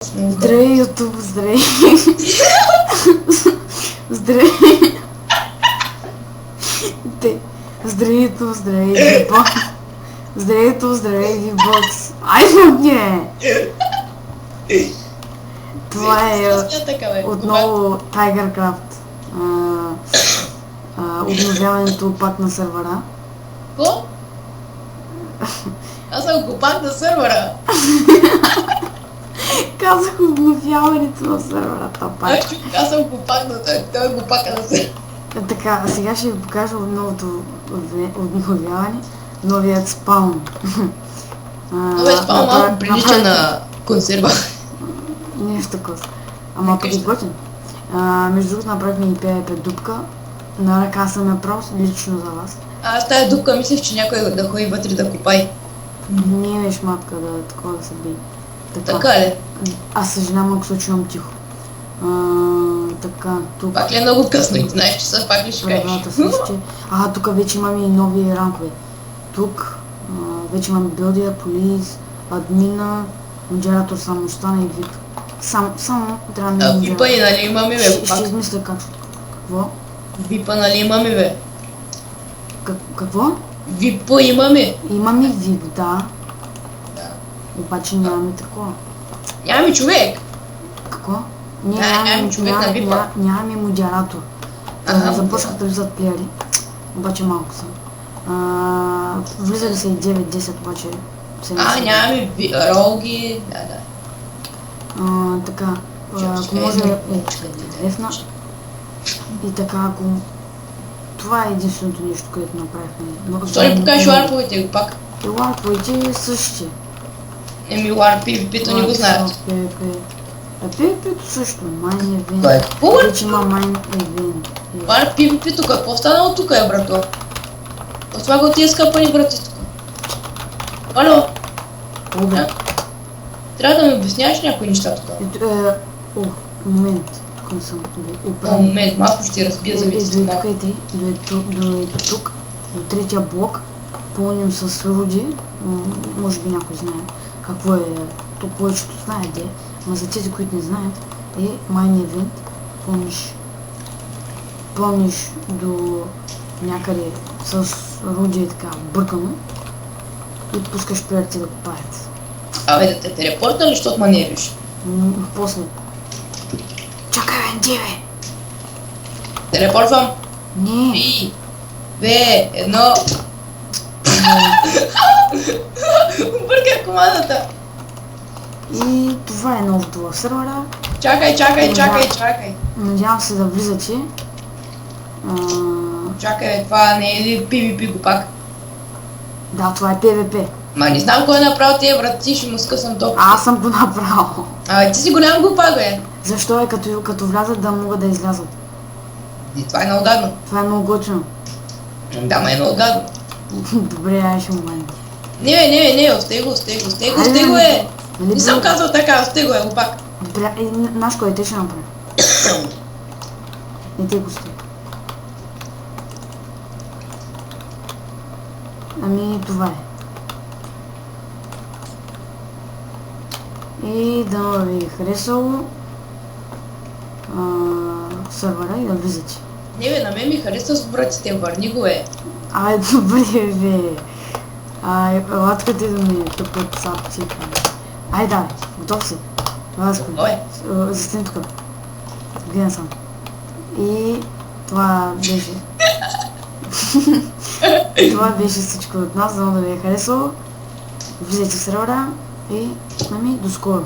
Здравей, Ютуб, здравей. Здравей. Здравей, Ютуб, здравей, Вибокс. Здравей, Ютуб, здравей, Вибокс. Айде от не! Това е отново TigerCraft. Обновяването пак на сървъра. Ко? Аз съм го пак на сървъра. Казах обновяването на сървъра, пак. Аз съм го пак на сървъра. Той го пак на сървъра. Така, сега ще ви покажа новото обновяване. Новият спаун. Новият спаун малко прилича на консерва. Нещо такова. Ама пък готин. Между другото направихме и PvP дупка. На ръка съм я просто лично за вас. Аз тая дупка мислех, че някой да ходи вътре да копай. Не беше матка да такова да се бие. Така ли? Аз съжалявам, ако се чувам тихо. Така, тук... Пак ли е много късно и знаеш, че са пак ли ще кажеш? Тук вече имаме и нови ранкове. Тук вече имаме билдия, полис, админа, модератор само остана и вип. Само трябва да имаме... Випа и нали имаме бе? Ще измисля как. Какво? Випа нали имаме бе? Какво? Випа имаме. Имаме вип, да. Обаче нямаме такова. Нямаме човек. Какво? Нямаме човек на випа. Нямаме модератор. Започнаха да влизат плеери. Обаче малко са. Влизали са и 9-10, обаче... нямаме роги. Така. Ако може ефна. И така, ако... Това е единственото нещо, което направихме. Защо ли покажеш ларповете го пак? И ларповете същи. Лар PvP-то не го знаят. PvP-то също, майн евент. Какво? Вече има майн евент. Лар PvP-то какво станало тук е, брато? Това го тия скъпани брати тук. Ало? Трябва да ми обясняваш някои неща тук. Момент. Тук не съм. Момент, малко ще разбия за виците. До тук, до третия блок, пълним с руди. Може би някой знае какво е. То повечето знае де. Но за тези, които не знаят, е майн евент. Пълниш до някъде с руди така бъркано и пускаш плеерите да копаят. Абе да те телепорта ли, защото ма не виж? После. Чакай бе, де бе! Телепортвам? Не. 3, 2, 1. Бърках командата. И това е новото в сървъра. Чакай. Надявам се да влизате. Чакай бе, това не е ли PvP го пак? Да, това е PvP. Ма не знам кой е направил тия врати, ще му скъсам топките. Аз съм го направил. Ти си голям глупак бе. Защо е като влязат да могат да излязат? И това е много гадно. Това е много готино. Да, ма е много гадно. Добре, ай ще момент. Не, остай го е. Не съм казал така, остай го е, глупак. Добре, наш кой те ще направи. Не те го сте. Ами това е. И да ви харесало сървъра и да влизате. Не бе, на мен ми хареса с братите, върни го е. Добре бе. Елатката да ми тук от сапци. Да, готов си. Застани тук. Гледам съм. И това беше. Това беше всичко от нас, за да ви е харесало. Влизайте в сървъра и до скоро.